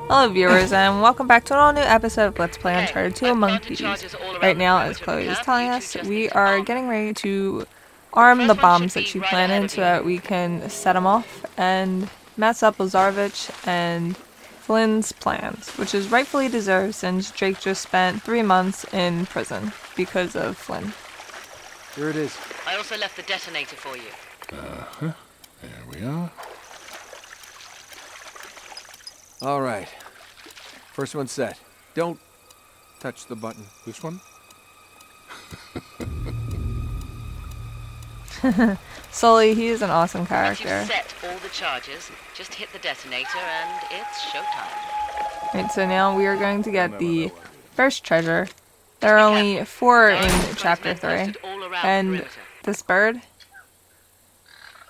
Hello viewers and welcome back to an all new episode of Let's Play Uncharted 2 Among Thieves. Right now, as Chloe is telling us, we are getting ready to arm the bombs that she planted so that we can set them off and mess up Lazarevic and Flynn's plans, which is rightfully deserved since Drake just spent 3 months in prison because of Flynn. Here it is. I also left the detonator for you. Uh-huh. There we are. All right. First one set. Don't touch the button. This one? Sully, he is an awesome Once character. you've set all the charges, just hit the detonator and it's showtime. Right, so now we are going to get the first treasure. There are only 4 in chapter 3. And this bird?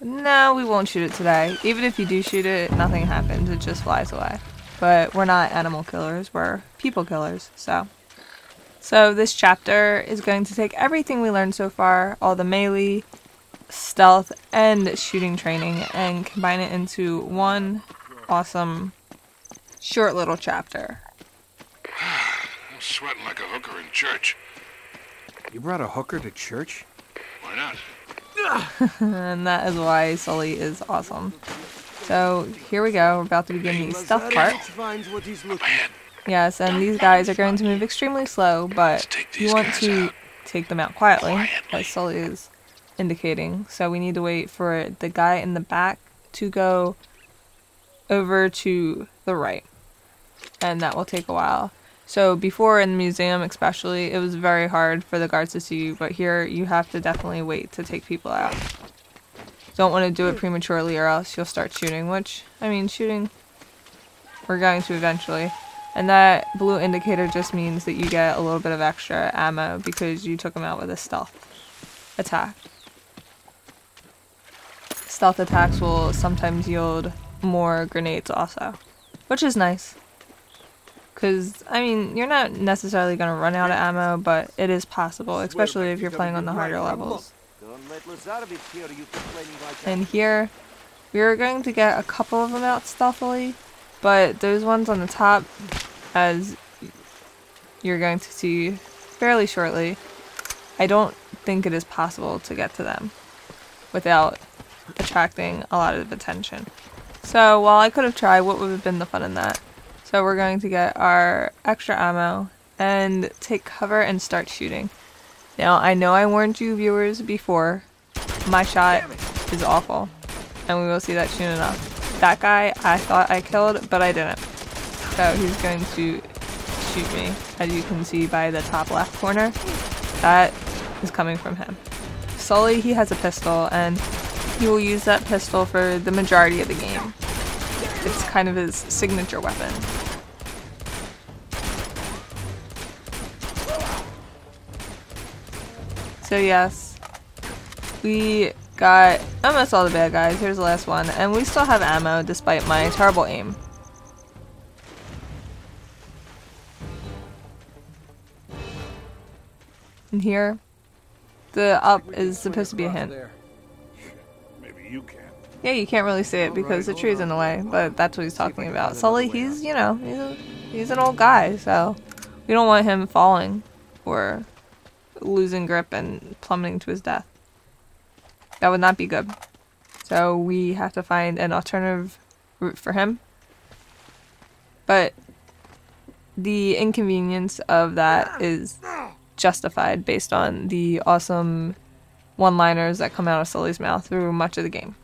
No, we won't shoot it today. Even if you do shoot it, nothing happens. It just flies away. But we're not animal killers, we're people killers, so. So this chapter is going to take everything we learned so far, all the melee, stealth, and shooting training, and combine it into one awesome, short little chapter. I'm sweating like a hooker in church. You brought a hooker to church? Why not? And that is why Sully is awesome. So here we go, we're about to begin the stealth part. Yes, and these guys are going to move extremely slow, but you want to take them out quietly, as Sully is indicating. So we need to wait for the guy in the back to go over to the right, and that will take a while. So before in the museum especially, it was very hard for the guards to see you, but here you have to definitely wait to take people out. Don't want to do it prematurely or else you'll start shooting, which, I mean, shooting, we're going to eventually. And that blue indicator just means that you get a little bit of extra ammo because you took them out with a stealth attack. Stealth attacks will sometimes yield more grenades also, which is nice. Because, I mean, you're not necessarily going to run out of ammo, but it is possible, especially if you're playing on the harder levels. And here, we are going to get a couple of them out stealthily, but those ones on the top, as you're going to see fairly shortly, I don't think it is possible to get to them without attracting a lot of attention. So, while I could have tried, what would have been the fun in that? So we're going to get our extra ammo and take cover and start shooting. Now, I know I warned you viewers before, my shot is awful, and we will see that soon enough. That guy I thought I killed, but I didn't. So he's going to shoot me, as you can see by the top left corner. That is coming from him. Sully, he has a pistol, and he will use that pistol for the majority of the game. It's kind of his signature weapon. So yes, we got almost all the bad guys. Here's the last one. And we still have ammo despite my terrible aim. And here, the up is supposed to be a hint. Maybe you can. Yeah, you can't really see it because the tree's in the way, but that's what he's talking about. Sully, he's, you know, he's an old guy, so we don't want him falling or losing grip and plummeting to his death. That would not be good. So we have to find an alternative route for him. But the inconvenience of that is justified based on the awesome one-liners that come out of Sully's mouth through much of the game.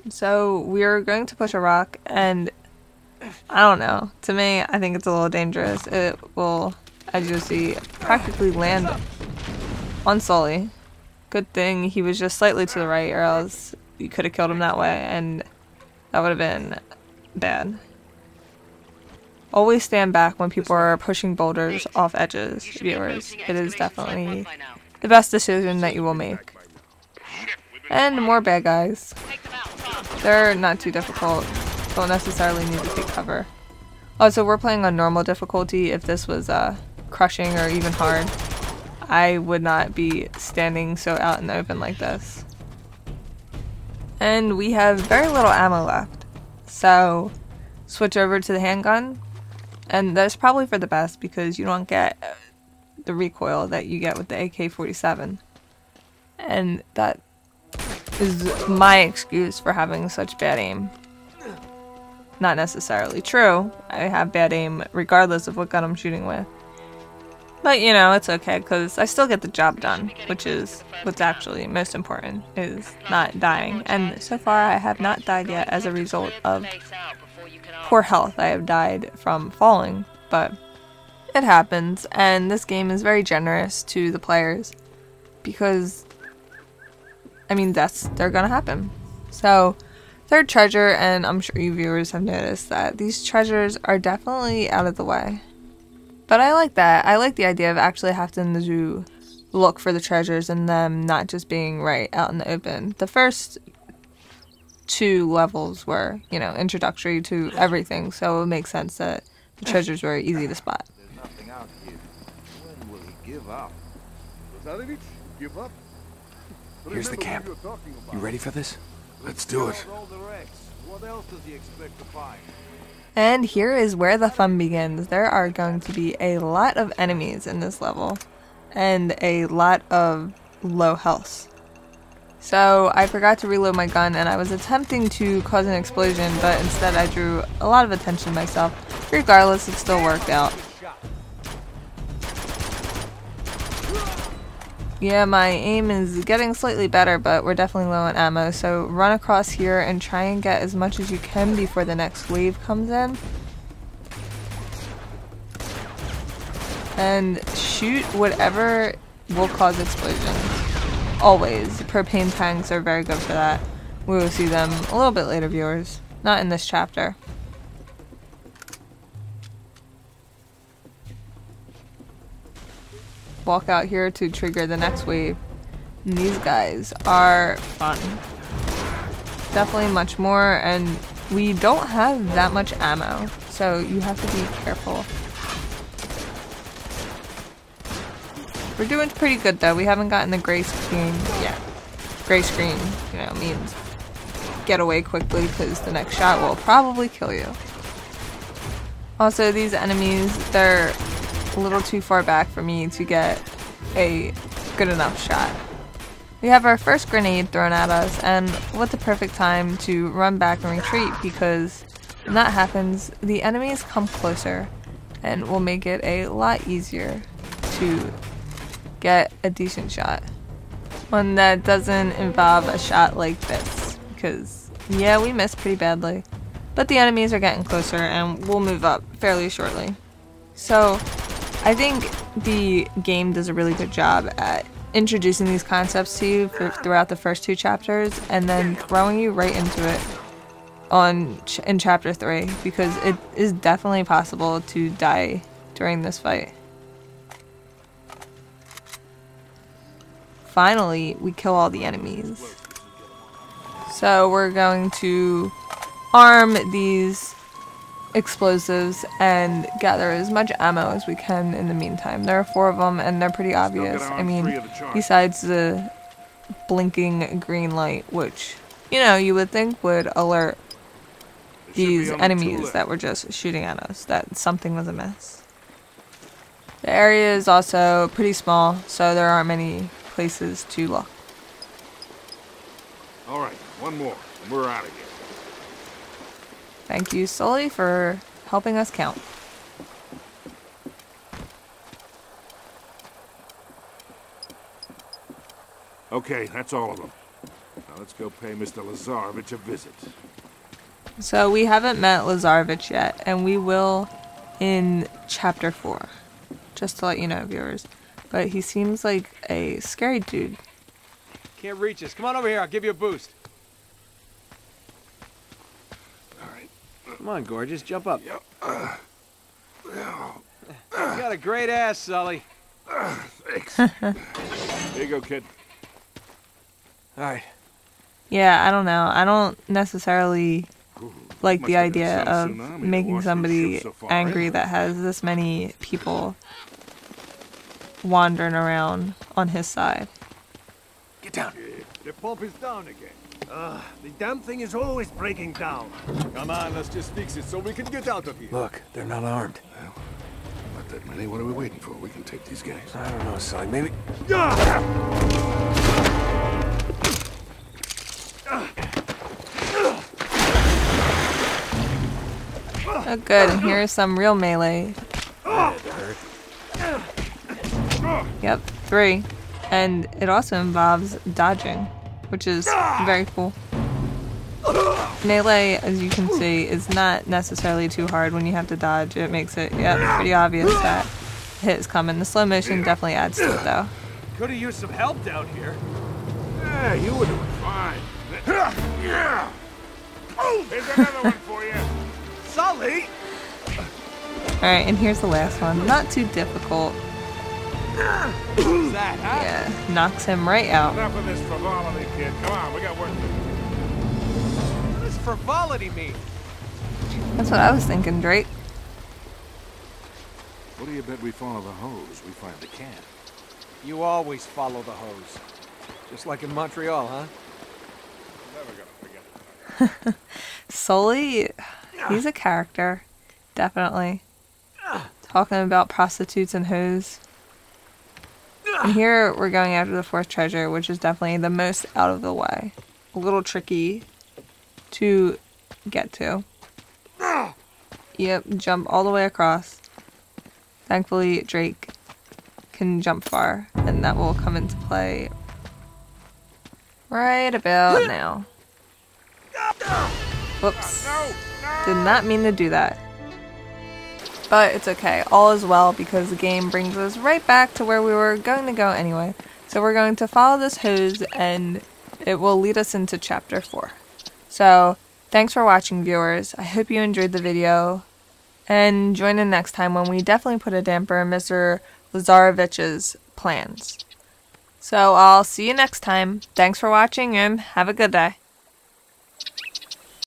So we're going to push a rock, and I don't know. To me, I think it's a little dangerous. It will, as you'll see, practically land on Sully. Good thing he was just slightly to the right, or else you could have killed him that way, and that would have been bad. Always stand back when people are pushing boulders off edges, viewers. It is definitely the best decision that you will make. And more bad guys. They're not too difficult. Don't necessarily need to take cover. Also, we're playing on normal difficulty. If this was crushing or even hard, I would not be standing so out in the open like this. And we have very little ammo left. So switch over to the handgun, and that's probably for the best because you don't get the recoil that you get with the AK-47. And that is my excuse for having such bad aim. Not necessarily true. I have bad aim regardless of what gun I'm shooting with. But you know, it's okay because I still get the job done, which is what's actually most important, is not dying. And so far I have not died yet as a result of poor health. I have died from falling, but it happens, and this game is very generous to the players because, I mean, they're gonna happen. So, third treasure, and I'm sure you viewers have noticed that these treasures are definitely out of the way. But I like that. I like the idea of actually having to look for the treasures and them not just being right out in the open. The first 2 levels were, you know, introductory to everything, so it would make sense that the treasures were easy to spot. There's nothing out here. When will he give up? Lazarevic, give up? Here's the camp. You ready for this? Let's do it. Roll the wrecks. What else does he expect to find? And here is where the fun begins. There are going to be a lot of enemies in this level, and a lot of low health. So I forgot to reload my gun, and I was attempting to cause an explosion, but instead I drew a lot of attention to myself. Regardless, it still worked out. Yeah, my aim is getting slightly better, but we're definitely low on ammo, so run across here and try and get as much as you can before the next wave comes in. And shoot whatever will cause explosions. Always. Propane tanks are very good for that. We will see them a little bit later, viewers. Not in this chapter. Walk out here to trigger the next wave. And these guys are fun. Definitely much more, and we don't have that much ammo, so you have to be careful. We're doing pretty good though. We haven't gotten the gray screen yet. Gray screen, you know, means get away quickly because the next shot will probably kill you. Also, these enemies, they're a little too far back for me to get a good enough shot. We have our first grenade thrown at us, and what the perfect time to run back and retreat, because when that happens, the enemies come closer and will make it a lot easier to get a decent shot. One that doesn't involve a shot like this, because yeah, we missed pretty badly, but the enemies are getting closer and we'll move up fairly shortly. So I think the game does a really good job at introducing these concepts to you throughout the first 2 chapters, and then throwing you right into it in chapter 3, because it is definitely possible to die during this fight. Finally, we kill all the enemies. So we're going to arm these explosives and gather as much ammo as we can in the meantime. There are 4 of them, and they're pretty obvious. I mean, besides the blinking green light, which, you know, you would think would alert these enemies that were just shooting at us that something was amiss. The area is also pretty small, so there aren't many places to look. All right, one more, and we're out of here. Thank you, Sully, for helping us count. Okay, that's all of them. Now let's go pay Mr. Lazarevic a visit. So we haven't met Lazarevic yet, and we will in chapter 4. Just to let you know, viewers. But he seems like a scary dude. Can't reach us. Come on over here, I'll give you a boost. Come on, gorgeous, jump up. Yeah. You got a great ass, Sully. Thanks. Here you go, kid. Alright. Yeah, I don't know. I don't necessarily like the idea of making somebody angry that has this many people wandering around on his side. Get down. The pump is down again. The damn thing is always breaking down. Come on, let's just fix it so we can get out of here. Look, they're not armed. Not that many. What are we waiting for? We can take these guys. I don't know, Sully. Maybe... Oh good, and here's some real melee. Yep, 3. And it also involves dodging, which is very cool. Melee, as you can see, is not necessarily too hard when you have to dodge. It makes it, pretty obvious that the hit is coming. The slow motion definitely adds to it, though. Could have used some help down here. Yeah, you were doing fine. Yeah. Oh, there's another one for you. Sully! Alright, and here's the last one. Not too difficult. What's that, huh? Yeah, knocks him right out. Enough of this frivolity, kid. Come on, we got work to do. What does frivolity mean? That's what I was thinking, Drake. What do you bet we follow the hose? We find the can. You always follow the hose. Just like in Montreal, huh? Never gonna forget. Sully, he's a character. Definitely. Talking about prostitutes and hoes. And here we're going after the 4th treasure, which is definitely the most out of the way. A little tricky to get to. Yep, jump all the way across. Thankfully, Drake can jump far, and that will come into play right about now. Whoops. Did not mean to do that. But it's okay. All is well because the game brings us right back to where we were going to go anyway. So we're going to follow this hose and it will lead us into chapter 4. So thanks for watching, viewers. I hope you enjoyed the video. And join in next time when we definitely put a damper in Mr. Lazarevic's plans. So I'll see you next time. Thanks for watching and have a good day.